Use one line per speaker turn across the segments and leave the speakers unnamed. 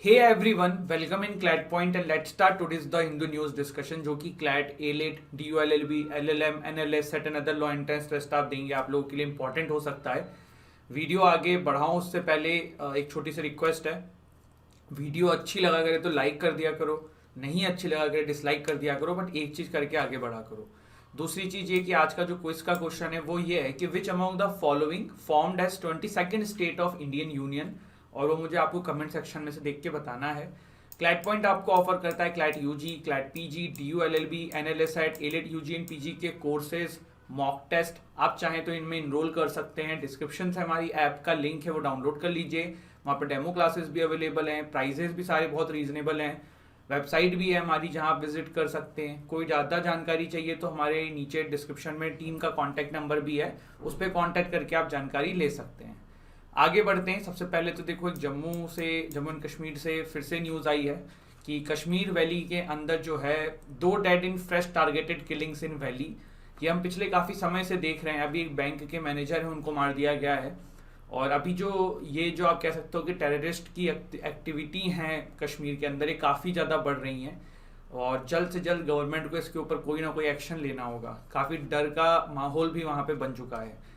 Hey everyone, welcome in CLAT point and let's start today's the Hindu news discussion जो कि CLAT, AILET, DU LLB, LLM, NLS, SET and other law entrance test आप देंगे, आप लोगों के लिए important हो सकता है। वीडियो आगे बढ़ाऊं उससे पहले एक छोटी सी रिक्वेस्ट है। वीडियो अच्छी लगा करे तो लाइक कर दिया करो, नहीं अच्छी लगा करे डिसलाइक कर दिया करो, बट एक चीज करके आगे बढ़ा करो। दूसरी चीज ये कि आज का जो क्विज का क्वेश्चन है वो ये है कि which among the following formed as 22nd state of Indian union, और वो मुझे आपको कमेंट सेक्शन में से देख के बताना है। क्लैट पॉइंट आपको ऑफर करता है CLAT UG, CLAT PG, DU LLB, NLS at, AILET UG and PG के कोर्सेज, मॉक टेस्ट। आप चाहें तो इनमें इनरोल कर सकते हैं। डिस्क्रिप्शन से हमारी ऐप का लिंक है, वो डाउनलोड कर लीजिए। वहाँ पर डेमो क्लासेस भी अवेलेबल हैं, प्राइजेस भी सारे बहुत रीजनेबल हैं। वेबसाइट भी है हमारी जहाँ आप विजिट कर सकते हैं। कोई ज़्यादा जानकारी चाहिए तो हमारे नीचे डिस्क्रिप्शन में टीम का कॉन्टैक्ट नंबर भी है, उस पर कॉन्टैक्ट करके आप जानकारी ले सकते हैं। आगे बढ़ते हैं। सबसे पहले तो देखो, एक जम्मू एंड कश्मीर से फिर से न्यूज़ आई है कि कश्मीर वैली के अंदर जो है 2 dead in fresh targeted killings in valley. ये हम पिछले काफ़ी समय से देख रहे हैं। अभी एक बैंक के मैनेजर हैं, उनको मार दिया गया है। और अभी जो आप कह सकते हो कि टेररिस्ट की एक्टिविटी हैं कश्मीर के अंदर, ये काफ़ी ज़्यादा बढ़ रही हैं और जल्द से जल्द गवर्नमेंट को इसके ऊपर कोई ना कोई एक्शन लेना होगा। काफ़ी डर का माहौल भी वहाँ पे बन चुका है।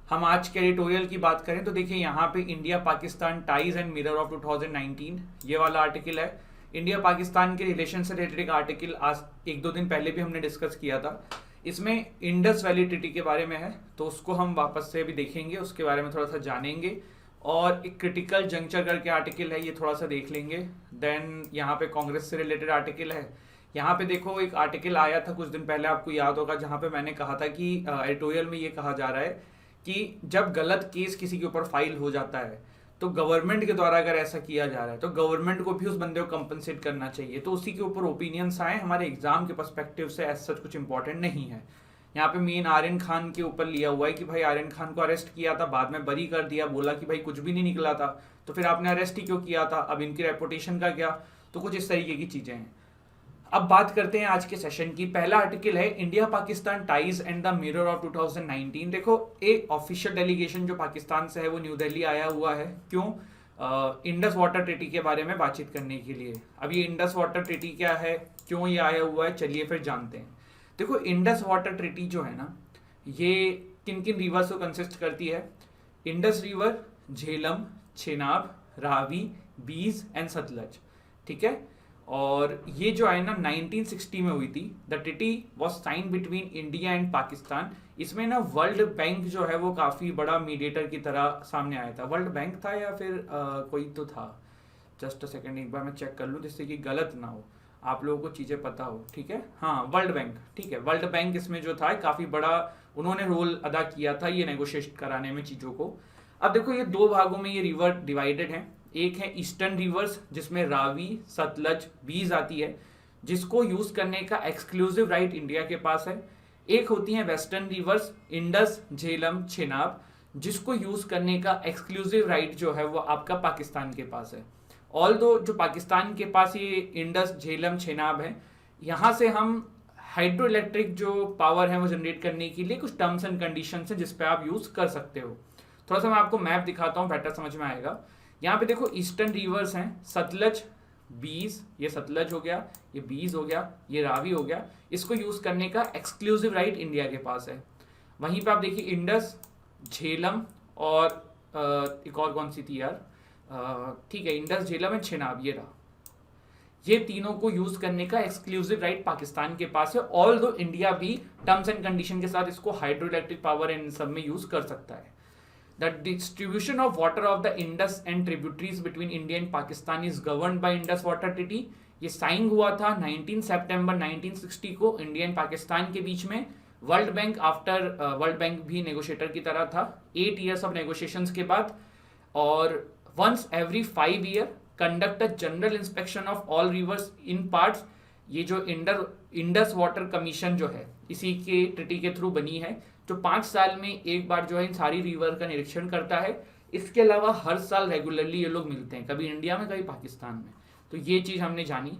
हम आज के एडिटोरियल की बात करें तो देखिए, यहाँ पे India Pakistan ties and mirror of 2019 ये वाला आर्टिकल है। इंडिया पाकिस्तान के रिलेशन से रिलेटेड एक आर्टिकल आज 1-2 दिन पहले भी हमने डिस्कस किया था। इसमें इंडस वैली ट्रीटी के बारे में है, तो उसको हम वापस से भी देखेंगे, उसके बारे में थोड़ा सा जानेंगे। और एक क्रिटिकल जंक्चर करके आर्टिकल है, ये थोड़ा सा देख लेंगे। देन यहाँ पे कांग्रेस से रिलेटेड आर्टिकल है। यहाँ पे देखो, एक आर्टिकल आया था कुछ दिन पहले, आपको याद होगा, जहाँ पे मैंने कहा था कि एडिटोरियल में ये कहा जा रहा है कि जब गलत केस किसी के ऊपर फाइल हो जाता है तो गवर्नमेंट के द्वारा अगर ऐसा किया जा रहा है तो गवर्नमेंट को भी उस बंदे को कंपनसेट करना चाहिए। तो उसी के ऊपर ओपिनियंस आए। हमारे एग्जाम के पर्सपेक्टिव से ऐसा सच कुछ इंपॉर्टेंट नहीं है। यहाँ पे मेन आर्यन खान के ऊपर लिया हुआ है कि भाई आर्यन खान को अरेस्ट किया था, बाद में बरी कर दिया, बोला कि भाई कुछ भी नहीं निकला था, तो फिर आपने अरेस्ट ही क्यों किया था, अब इनकी रेपुटेशन का क्या। तो कुछ इस तरीके की चीजें हैं। अब बात करते हैं आज के सेशन की। पहला आर्टिकल है India Pakistan ties and the mirror of 2019। देखो, एक ऑफिशियल डेलीगेशन जो पाकिस्तान से है वो न्यू दिल्ली आया हुआ है। क्यों? इंडस वाटर ट्रीटी के बारे में बातचीत करने के लिए। अब ये इंडस वाटर ट्रीटी क्या है, क्यों ये आया हुआ है, चलिए फिर जानते हैं। देखो, इंडस वाटर ट्रीटी जो है ना, ये किन किन रिवर्स को कंसिस्ट करती है? इंडस रिवर, झेलम, चेनाब, रावी, बीज एंड सतलज। ठीक है। और ये जो है ना 1960 में हुई थी। The treaty was sign between India and Pakistan. इसमें ना वर्ल्ड बैंक जो है वो काफ़ी बड़ा मीडिएटर की तरह सामने आया था। वर्ल्ड बैंक था या फिर कोई तो था, जस्ट अ सेकेंड, एक बार मैं चेक कर लूँ जिससे कि गलत ना हो, आप लोगों को चीज़ें पता हो। ठीक है, हाँ, वर्ल्ड बैंक। ठीक है, वर्ल्ड बैंक इसमें जो था काफ़ी बड़ा उन्होंने रोल अदा किया था ये नेगोशिएट कराने में चीज़ों को। अब देखो, ये 2 भागों में ये रिवर डिवाइडेड है। एक है ईस्टर्न रिवर्स जिसमें रावी, सतलज, बीज आती है, जिसको यूज करने का एक्सक्लूसिव राइट इंडिया के पास है। एक होती है western rivers, Indus, Jhelum, Chenab, जिसको यूज करने का एक्सक्लूसिव राइट जो है वो आपका पाकिस्तान के पास है। ऑल दो जो पाकिस्तान के पास ये इंडस, झेलम, चेनाब है, यहाँ से हम हाइड्रो इलेक्ट्रिक जो पावर है वो जनरेट करने के लिए कुछ टर्म्स एंड कंडीशन है जिसपे आप यूज कर सकते हो। थोड़ा सा मैं आपको मैप दिखाता हूँ, बेटर समझ में आएगा। यहाँ पे देखो, ईस्टर्न रिवर्स हैं, सतलज, बीज, ये सतलज हो गया, ये बीज हो गया, ये रावी हो गया। इसको यूज करने का एक्सक्लूसिव राइट इंडिया के पास है। वहीं पे आप देखिए इंडस, झेलम और एक और कौन सी थी यार, ठीक है, इंडस, झेलम एंड चेनाब, ये रहा। ये तीनों को यूज करने का एक्सक्लूसिव राइट पाकिस्तान के पास है। ऑल दो इंडिया भी टर्म्स एंड कंडीशन के साथ इसको हाइड्रो इलेक्ट्रिक पावर इन सब में यूज कर सकता है। The distribution of water of the Indus and tributaries between India and Pakistan is governed by Indus Water Treaty। ये साइन हुआ था 19 सितंबर 1960 को इंडिया एंड पाकिस्तान के बीच में। World bank after world bank भी नेगोशिएटर की तरह था 8 years ऑफ नेगोशिएशंस के बाद। और once every 5 year conduct a general inspection of all rivers in parts. ये जो इंडस वाटर कमीशन जो है इसी के ट्रीटी के थ्रू बनी है, जो 5 साल में एक बार जो है इन सारी रिवर का निरीक्षण करता है। इसके अलावा हर साल रेगुलरली ये लोग मिलते हैं, कभी इंडिया में कभी पाकिस्तान में। तो ये चीज़ हमने जानी।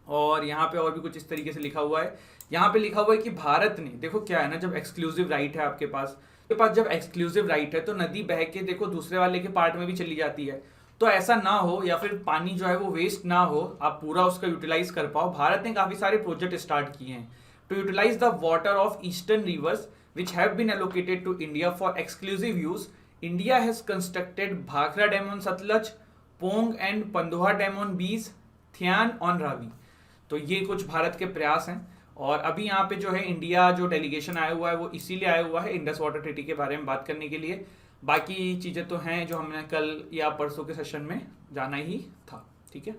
और यहाँ पे और भी कुछ इस तरीके से लिखा हुआ है। यहाँ पे लिखा हुआ है कि भारत ने, देखो क्या है ना, जब एक्सक्लूसिव राइट है आपके पास जब एक्सक्लूसिव राइट है तो नदी बह के देखो दूसरे वाले के पार्ट में भी चली जाती है। तो ऐसा ना हो, या फिर पानी जो है वो वेस्ट ना हो, आप पूरा उसका यूटिलाइज कर पाओ। भारत ने काफी सारे प्रोजेक्ट स्टार्ट किए हैं to utilise the water of eastern rivers which have been allocated to India for exclusive use. India has constructed Bhakra Dam on Satluj, Pong and Pandhoa Dam on Beas, Thyan on Ravi. तो ये कुछ भारत के प्रयास हैं। और अभी यहाँ पे जो है इंडिया जो डेलीगेशन आया हुआ है वो इसीलिए आया हुआ है इंडस वाटर ट्रीटी के बारे में बात करने के लिए। बाकी चीज़ें तो हैं जो हमने कल या परसों के सेशन में जाना ही था। ठीक है,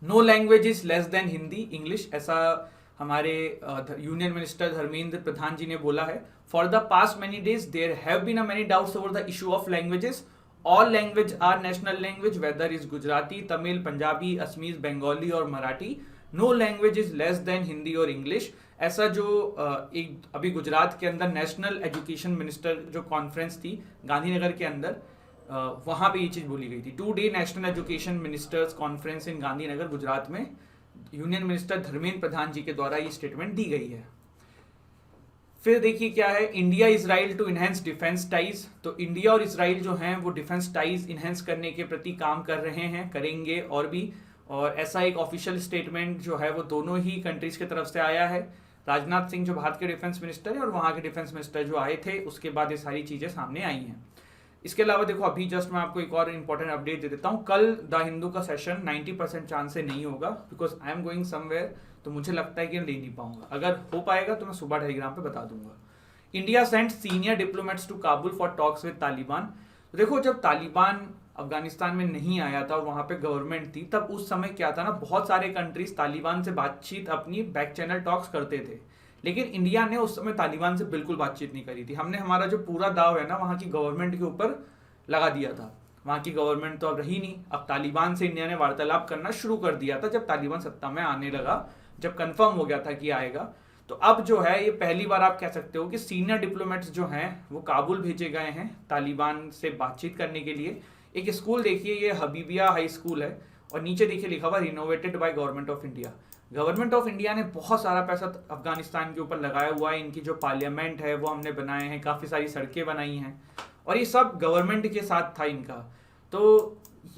no language is less than Hindi English, ऐसा हमारे यूनियन मिनिस्टर धर्मेंद्र प्रधान जी ने बोला है। For the past many days there have been many doubts over the issue of languages. All language are national language whether is Gujarati, Tamil, Punjabi, Assamese, Bengali और Marathi. No language is less than Hindi और English, ऐसा जो एक अभी गुजरात के अंदर नेशनल एजुकेशन मिनिस्टर जो conference थी गांधीनगर के अंदर, वहां पे ये चीज बोली गई थी। 2 day national education ministers conference in Gandhinagar Gujarat में यूनियन मिनिस्टर धर्मेंद्र प्रधान जी के द्वारा ये स्टेटमेंट दी गई है। फिर देखिए क्या है, India Israel to enhance defence ties. तो इंडिया और इजराइल जो हैं वो डिफेंस टाइज इनहेंस करने के प्रति काम कर रहे हैं, करेंगे और भी। और ऐसा एक ऑफिशियल स्टेटमेंट जो है वो दोनों ही कंट्रीज की तरफ से आया है। राजनाथ सिंह जो भारत के डिफेंस मिनिस्टर है और वहाँ के डिफेंस मिनिस्टर जो आए थे, उसके बाद ये सारी चीज़ें सामने आई हैं। इसके अलावा देखो अभी जस्ट मैं आपको एक और इंपॉर्टेंट अपडेट दे देता हूँ। कल द हिंदू का सेशन 90% चांस से नहीं होगा, because I am going somewhere, तो मुझे लगता है कि मैं ले नहीं पाऊंगा। अगर हो पाएगा तो मैं सुबह टेलीग्राम पे बता दूंगा। India sent senior diplomats to Kabul for talks with Taliban. तो देखो जब तालिबान अफगानिस्तान में नहीं आया था और वहाँ पे गवर्नमेंट थी, तब उस समय क्या था ना, बहुत सारे कंट्रीज तालिबान से बातचीत अपनी बैक चैनल टॉक्स करते थे, लेकिन इंडिया ने उस समय तालिबान से बिल्कुल बातचीत नहीं करी थी। हमने हमारा जो पूरा दाव है ना वहाँ की गवर्नमेंट के ऊपर लगा दिया था। वहाँ की गवर्नमेंट तो अब रही नहीं, अब तालिबान से इंडिया ने वार्तालाप करना शुरू कर दिया था जब तालिबान सत्ता में आने लगा, जब कंफर्म हो गया था कि आएगा। तो अब जो है ये पहली बार आप कह सकते हो कि सीनियर डिप्लोमेट्स जो हैं वो काबुल भेजे गए हैं तालिबान से बातचीत करने के लिए। एक स्कूल देखिए, ये हबीबिया हाई स्कूल है और नीचे देखिए लिखा हुआ renovated by government of India. Government of India ने बहुत सारा पैसा अफगानिस्तान के ऊपर लगाया हुआ है। इनकी जो पार्लियामेंट है वो हमने बनाए हैं, काफ़ी सारी सड़कें बनाई हैं और ये सब गवर्नमेंट के साथ था इनका। तो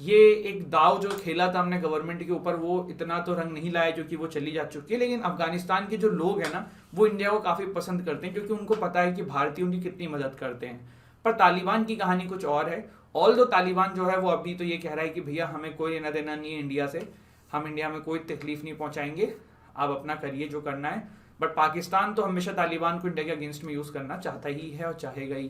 ये एक दाव जो खेला था हमने गवर्नमेंट के ऊपर, वो इतना तो रंग नहीं लाया क्योंकि वो चली जा चुकी है। लेकिन अफगानिस्तान के जो लोग हैं ना वो इंडिया को काफ़ी पसंद करते हैं क्योंकि उनको पता है कि भारतीय उनकी कितनी मदद करते हैं। पर तालिबान की कहानी कुछ और है। ऑल दो तालिबान जो है वो अभी तो ये कह रहा है कि भैया हमें कोई लेना देना नहीं है इंडिया से, हम इंडिया में कोई तकलीफ नहीं पहुंचाएंगे, आप अपना करिए जो करना है। बट पाकिस्तान तो हमेशा तालिबान को इंडिया के अगेंस्ट में यूज़ करना चाहता ही है और चाहेगा ही।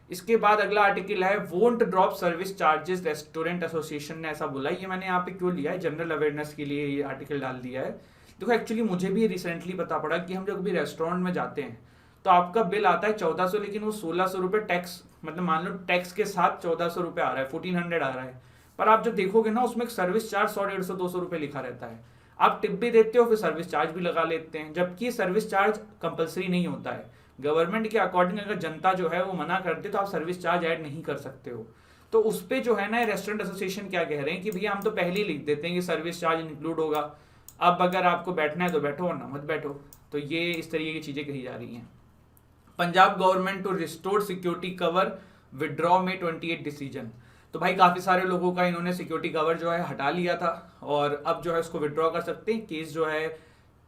इसके बाद अगला आर्टिकल है won't drop service charges, restaurant association ने ऐसा बोला। ये मैंने यहाँ पे क्यों लिया है, जनरल अवेयरनेस के लिए ये आर्टिकल डाल दिया है। देखो एक्चुअली मुझे भी रिसेंटली पता पड़ा कि हम जब भी रेस्टोरेंट में जाते हैं तो आपका बिल आता है 1400, लेकिन वो 1600 रुपये टैक्स, मतलब मान लो टैक्स के साथ 1400 रुपये आ रहा है, 1400 आ रहा है। पर आप जब देखोगे ना उसमें एक सर्विस चार्ज 100, 150, 200 रुपये लिखा रहता है। आप टिप भी देते हो फिर सर्विस चार्ज भी लगा लेते हैं, जबकि सर्विस चार्ज कंपलसरी नहीं होता है। गवर्नमेंट के अकॉर्डिंग अगर जनता जो है वो मना करते तो आप सर्विस चार्ज ऐड नहीं कर सकते हो। तो उस पर जो है ना रेस्टोरेंट एसोसिएशन क्या कह रहे हैं कि भैया हम तो पहले ही लिख देते हैं कि सर्विस चार्ज इंक्लूड होगा, अब अगर आपको बैठना है तो बैठो वरना मत बैठो। तो ये इस तरीके की चीज़ें कही जा रही हैं। Punjab government to restore security cover withdraw में 28 डिसीजन। तो भाई काफ़ी सारे लोगों का इन्होंने सिक्योरिटी कवर जो है हटा लिया था और अब जो है उसको विड्रॉ कर सकते हैं। केस जो है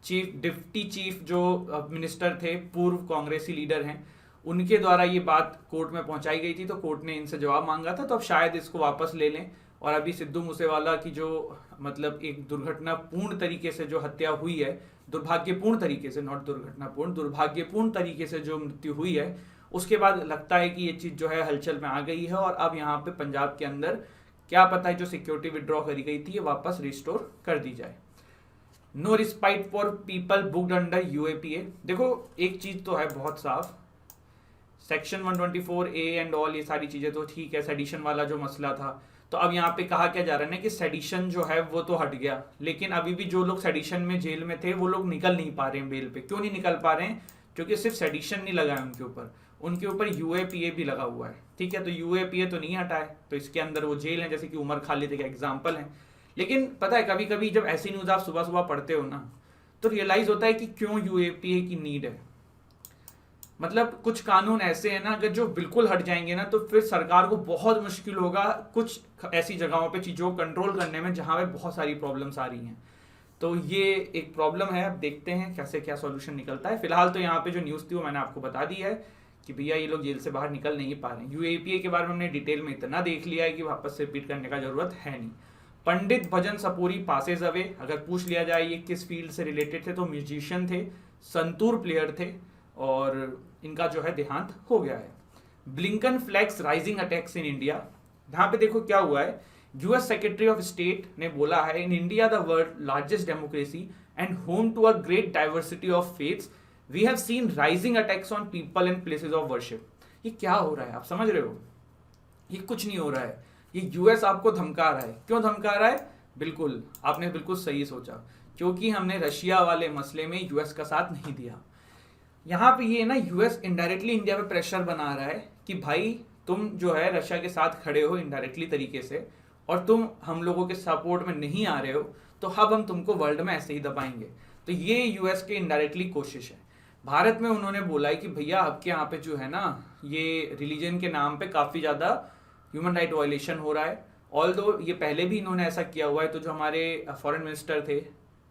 डिप्टी चीफ जो मिनिस्टर थे, पूर्व कांग्रेसी लीडर हैं, उनके द्वारा ये बात कोर्ट में पहुंचाई गई थी, तो कोर्ट ने इनसे जवाब मांगा था, तो अब शायद इसको वापस ले लें। और अभी सिद्धू मूसेवाला की जो मतलब एक दुर्घटनापूर्ण तरीके से जो हत्या हुई है, दुर्भाग्यपूर्ण तरीके से, नॉट दुर्घटनापूर्ण, दुर्भाग्यपूर्ण तरीके से जो मृत्यु हुई है, उसके बाद लगता है कि ये चीज़ जो है हलचल में आ गई है और अब यहाँ पे पंजाब के अंदर क्या पता है जो सिक्योरिटी विड्रॉ करी गई थी ये वापस रिस्टोर कर दी जाए। No respite for people booked under UAPA. देखो एक चीज़ तो है बहुत साफ, सेक्शन 124A एंड ऑल ये सारी चीज़ें तो ठीक है, सेडिशन वाला जो मसला था, तो अब यहाँ पे कहा क्या जा रहा है ना कि सेडिशन जो है वो तो हट गया, लेकिन अभी भी जो लोग सेडिशन में जेल में थे वो लोग निकल नहीं पा रहे हैं बेल पे। क्यों नहीं निकल पा रहे हैं? क्योंकि सिर्फ सेडिशन नहीं लगा है उनके ऊपर यूएपीए भी लगा हुआ है। ठीक है, तो यूएपीए तो नहीं हटा है, तो इसके अंदर वो जेल है, जैसे कि उमर खालिद का एग्जाम्पल है। लेकिन पता है कभी कभी जब ऐसी न्यूज़ आप सुबह सुबह पढ़ते हो ना तो रियलाइज होता है कि क्यों यूएपीए की नीड है। मतलब कुछ कानून ऐसे हैं ना, अगर जो बिल्कुल हट जाएंगे ना तो फिर सरकार को बहुत मुश्किल होगा कुछ ऐसी जगहों पे चीज़ों को कंट्रोल करने में जहाँ पे बहुत सारी प्रॉब्लम्स आ रही हैं। तो ये एक प्रॉब्लम है, अब देखते हैं कैसे क्या सॉल्यूशन निकलता है। फिलहाल तो यहाँ पे जो न्यूज़ थी वो मैंने आपको बता दी है कि भैया ये लोग जेल से बाहर निकल नहीं पा रहे हैं। यूएपीए के बारे में हमने डिटेल में इतना देख लिया है कि वापस से रिपीट करने का जरूरत है नहीं। पंडित भजन सपूरी पासेज अवे, अगर पूछ लिया जाए ये किस फील्ड से रिलेटेड थे तो म्यूजिशियन थे, संतूर प्लेयर थे, और इनका जो है देहांत हो गया है। Blinken flags rising attacks in India, यहाँ पे देखो क्या हुआ है। यूएस सेक्रेटरी ऑफ स्टेट ने बोला है, in India the world largest democracy and home to a great diversity of faiths we have seen rising attacks on people and places of worship. ये क्या हो रहा है, आप समझ रहे हो? ये कुछ नहीं हो रहा है, ये यूएस आपको धमका रहा है। क्यों धमका रहा है? बिल्कुल आपने बिल्कुल सही सोचा, क्योंकि हमने रशिया वाले मसले में यूएस का साथ नहीं दिया। यहाँ पे ये ना यूएस इनडायरेक्टली इंडिया पे प्रेशर बना रहा है कि भाई तुम जो है रशिया के साथ खड़े हो इनडायरेक्टली तरीके से, और तुम हम लोगों के सपोर्ट में नहीं आ रहे हो, तो अब हम तुमको वर्ल्ड में ऐसे ही दबाएंगे। तो ये यूएस के इनडायरेक्टली कोशिश है। भारत में उन्होंने बोला है कि भैया आपके यहाँ पे जो है ना ये रिलीजन के नाम पे काफ़ी ज़्यादा ह्यूमन राइट वायलेशन हो रहा है। ऑल दो ये पहले भी इन्होंने ऐसा किया हुआ है। तो जो हमारे फॉरेन मिनिस्टर थे,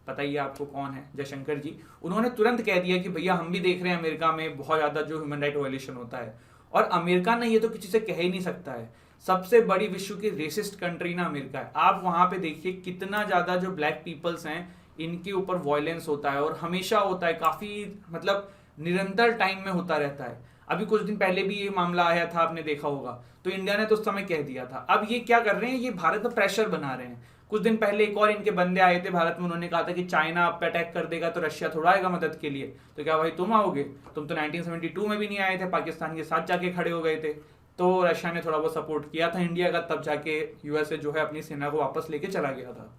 पता ही है आपको कौन है, जयशंकर जी, उन्होंने तुरंत कह दिया कि भैया हम भी देख रहे हैं अमेरिका में बहुत ज़्यादा जो ह्यूमन राइट वायलेशन होता है। और अमेरिका ने ये तो किसी से कह ही नहीं सकता है, सबसे बड़ी विश्व की रेसिस्ट कंट्री ना अमेरिका है। आप वहाँ पे देखिए कितना ज़्यादा जो ब्लैक पीपल्स हैं इनके ऊपर वायलेंस होता है, और हमेशा होता है, काफ़ी मतलब निरंतर टाइम में होता रहता है। अभी कुछ दिन पहले भी ये मामला आया था, आपने देखा होगा, तो इंडिया ने तो उस समय कह दिया था। अब ये क्या कर रहे हैं, ये भारत पर प्रेशर बना रहे हैं। कुछ दिन पहले एक और इनके बंदे आए थे भारत में, उन्होंने कहा था कि चाइना आप पे अटैक कर देगा तो रशिया थोड़ा आएगा मदद के लिए। तो क्या भाई तुम आओगे? तुम तो 1972 में भी नहीं आए थे, पाकिस्तान के साथ जाके खड़े हो गए थे। तो रशिया ने थोड़ा बहुत सपोर्ट किया था इंडिया का, तब जाके यूएसए जो है अपनी सेना को वापस लेके चला गया था।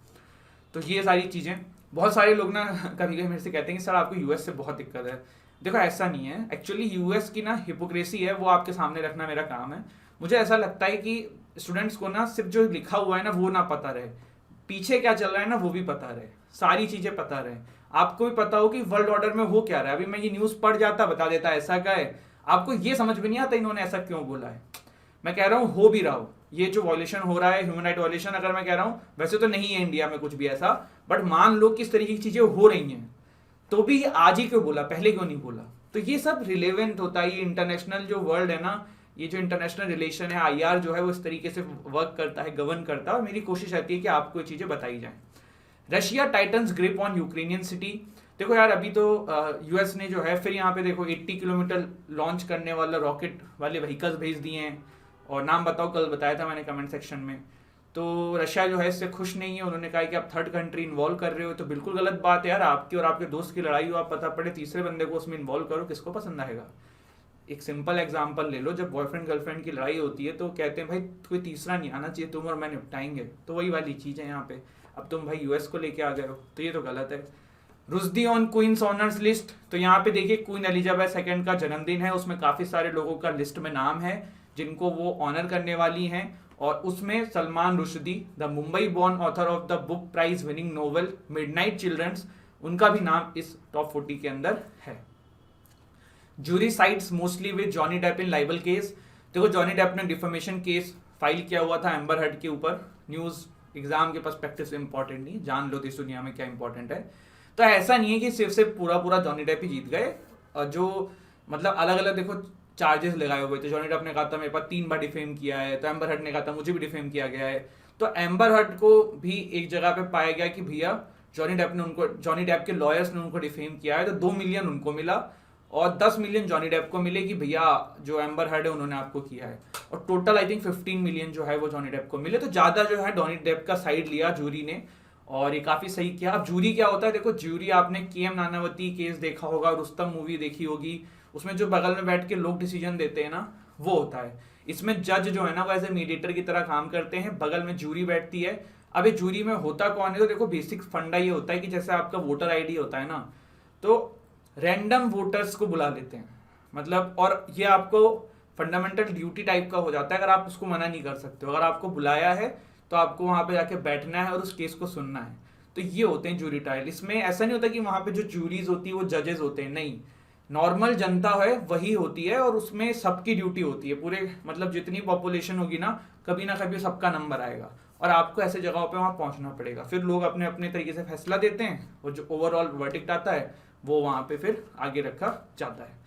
तो ये सारी चीज़ें, बहुत सारे लोग ना कभी कभी मेरे से कहते हैं कि सर आपको यूएस से बहुत दिक्कत है। देखो ऐसा नहीं है, एक्चुअली यूएस की ना हिपोक्रेसी है, वो आपके सामने रखना मेरा काम है। मुझे ऐसा लगता है कि स्टूडेंट्स को ना सिर्फ जो लिखा हुआ है ना वो ना पता रहे, पीछे क्या चल रहा है ना वो भी पता रहे, सारी चीज़ें पता रहे। आपको भी पता हो कि वर्ल्ड ऑर्डर में हो क्या रहा है। अभी मैं ये न्यूज़ पढ़ जाता, बता देता ऐसा क्या है, आपको ये समझ में नहीं आता इन्होंने ऐसा क्यों बोला है। मैं कह रहा हूँ हो भी रहा हो, ये जो वॉयलेशन हो रहा है ह्यूमन राइट वॉयलेशन, अगर मैं कह रहा हूँ वैसे तो नहीं है इंडिया में कुछ भी ऐसा, बट मान लो किस तरीके की चीज़ें हो रही हैं, तो भी आज ही क्यों बोला, पहले क्यों नहीं बोला? तो ये सब रिलेवेंट होता है। ये इंटरनेशनल जो वर्ल्ड है ना, ये जो इंटरनेशनल रिलेशन है, आईआर जो है वो इस तरीके से वर्क करता है, गवर्न करता है, और मेरी कोशिश रहती है कि आपको ये चीज़ें बताई जाएं। Russia titans grip on Ukrainian city. देखो यार अभी तो यूएस ने जो है फिर यहाँ पे देखो 80 किलोमीटर लॉन्च करने वाला रॉकेट वाले व्हीकल्स भेज दिए हैं, और नाम बताओ, कल बताया था मैंने कमेंट सेक्शन में। तो रशिया जो है इससे खुश नहीं है, उन्होंने कहा कि आप थर्ड कंट्री इन्वॉल्व कर रहे हो, तो बिल्कुल गलत बात है यार। आपकी और आपके दोस्त की लड़ाई हो, आप पता पड़े तीसरे बंदे को उसमें इन्वॉल्व करो, किसको पसंद आएगा? एक सिंपल एग्जांपल ले लो, जब बॉयफ्रेंड गर्लफ्रेंड की लड़ाई होती है तो कहते हैं भाई कोई तीसरा नहीं आना चाहिए, तुम और मैं निपटाएंगे। तो वही वाली चीज़ है यहाँ पे। अब तुम भाई यूएस को लेके आ गए हो, तो ये तो गलत है। Rushdie on Queen's honours list, तो यहाँ पे देखिए क्वीन एलिजाबेथ सेकंड का जन्मदिन है, उसमें काफ़ी सारे लोगों का लिस्ट में नाम है जिनको वो ऑनर करने वाली हैं, और उसमें Salman Rushdie, the Mumbai born author of the book prize winning novel Midnight Children's, उनका भी नाम इस टॉप 40 के अंदर है। Jury sides mostly with Johnny Depp in libel case. देखो जॉनी डेप ने डिफेमेशन केस फाइल किया हुआ था एम्बर हर्ड के ऊपर। न्यूज़ एग्जाम के पर्सपेक्टिव से इंपॉर्टेंट नहीं, जान लो इस दुनिया में क्या इंपॉर्टेंट है। तो ऐसा नहीं है कि सिर्फ से पूरा जॉनी डेप ही जीत गए, और जो मतलब अलग अलग देखो चार्जेस लगाए हुए थे। जॉनी डेप ने कहा था मेरे पास 3 बार डिफेम किया है, तो एम्बर हर्ड ने कहा था मुझे भी डिफेम किया गया है। तो एम्बर हर्ड को भी एक जगह पे पाया गया कि भैया जॉनी डेप के लॉयर्स ने उनको डिफेम किया है, तो 2 मिलियन उनको मिला और 10 मिलियन जॉनी डेप को मिले कि भैया जो एम्बर हर्ड है उन्होंने आपको किया है, और टोटल आई थिंक 15 मिलियन जो है वो जॉनी डेप को मिले। तो ज़्यादा जो है जॉनी डेप का साइड लिया जूरी ने, और ये काफ़ी सही किया। अब जूरी क्या होता है, देखो जूरी आपने केएम नानावती केस देखा होगा, रुस्तम मूवी देखी होगी, उसमें जो बगल में बैठ के लोग डिसीजन देते हैं ना वो होता है। इसमें जज जो है ना वो एज ए मीडिएटर की तरह काम करते हैं, बगल में जूरी बैठती है। अब ये जूरी में होता कौन है, तो देखो बेसिक फंडा ये होता है कि जैसे आपका वोटर आईडी होता है ना, तो रैंडम वोटर्स को बुला लेते हैं, मतलब, और ये आपको फंडामेंटल ड्यूटी टाइप का हो जाता है, अगर आप उसको मना नहीं कर सकते हो। अगर आपको बुलाया है तो आपको वहाँ पे जाके बैठना है और उस केस को सुनना है। तो ये होते हैं जूरी ट्रायल। इसमें ऐसा नहीं होता कि वहाँ पे जो जूरीज होती है वो जजेस होते हैं, नहीं, नॉर्मल जनता है वही होती है और उसमें सबकी ड्यूटी होती है, पूरे मतलब जितनी पॉपुलेशन होगी ना कभी सबका नंबर आएगा और आपको ऐसे जगहों पे वहां पहुंचना पड़ेगा। फिर लोग अपने अपने तरीके से फैसला देते हैं और जो ओवरऑल वर्डिक्ट आता है वो वहां पे फिर आगे रखा जाता है।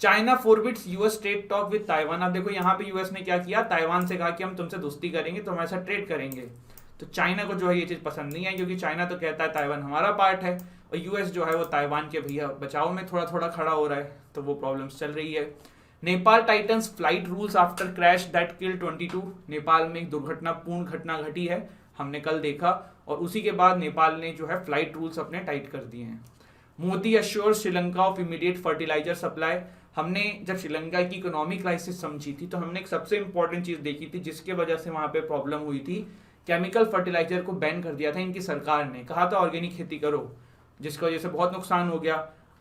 China forbids US trade talk with Taiwan. अब देखो यहाँ पे यूएस ने क्या किया, ताइवान से कहा कि हम तुमसे दोस्ती करेंगे, तो हमारे साथ ट्रेड करेंगे। तो चाइना को जो है ये चीज पसंद नहीं है, क्योंकि चाइना तो कहता है ताइवान हमारा पार्ट है, और यूएस जो है वो ताइवान के भैया बचाव में थोड़ा थोड़ा खड़ा हो रहा है, तो वो प्रॉब्लम्स चल रही है। Nepal tightens flight rules after crash that kill 22। Nepal में एक दुर्घटनापूर्ण घटना घटी है, हमने कल देखा, और उसी के बाद नेपाल ने जो है फ्लाइट रूल्स अपने टाइट कर दिए हैं। Modi assure Sri Lanka of immediate fertiliser supply. हमने जब श्रीलंका की इकोनॉमिक क्राइसिस समझी थी तो हमने एक सबसे इंपॉर्टेंट चीज देखी थी जिसके वजह से वहां पे प्रॉब्लम हुई थी, केमिकल फर्टिलाइजर को बैन कर दिया था इनकी सरकार ने, कहा था ऑर्गेनिक खेती करो, जिसकी वजह से बहुत नुकसान हो गया।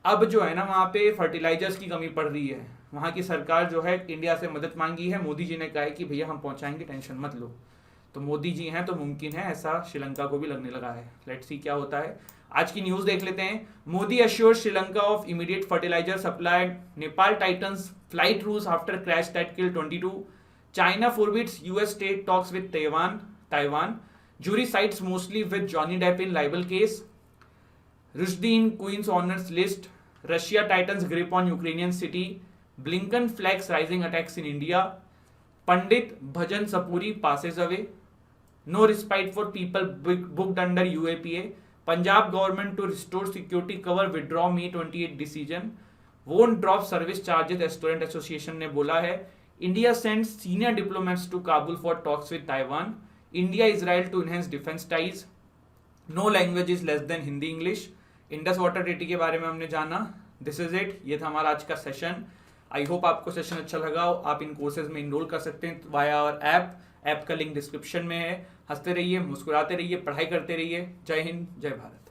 अब जो है ना वहाँ पे फर्टिलाइजर्स की कमी पड़ रही है, वहाँ की सरकार जो है इंडिया से मदद मांगी है, मोदी जी ने कहा है कि भैया हम पहुंचाएंगे, टेंशन मत लो। तो मोदी जी हैं तो मुमकिन है ऐसा श्रीलंका को भी लगने लगा है। लेट्स सी क्या होता है। आज की न्यूज देख लेते हैं। Modi assure Sri Lanka of immediate fertiliser supply. Nepal tightens flight rules after crash that kill 22। China forbids US state talks with Taiwan. Jury sides mostly with Johnny Depp in libel case. Rushdie in Queen's honors list. Russia tightens grip on Ukrainian city. Blinken flags rising attacks in India. Pandit Bhajan Sapuri passes away. No respite for people booked under UAPA. Punjab government to restore security cover withdraw May 28 decision. Won't drop service charges, Student Association ने बोला है. India sends senior diplomats to Kabul for talks with Taiwan. India Israel to enhance defense ties. No language is less than Hindi English. Indus water treaty के बारे में हमने जाना। This is it, ये था हमारा आज का सेशन। आई होप आपको सेशन अच्छा लगा हो। आप इन कोर्सेज में इनरोल कर सकते हैं वाया आवर ऐप का लिंक डिस्क्रिप्शन में है। हंसते रहिए, मुस्कुराते रहिए, पढ़ाई करते रहिए। जय हिंद, जय भारत।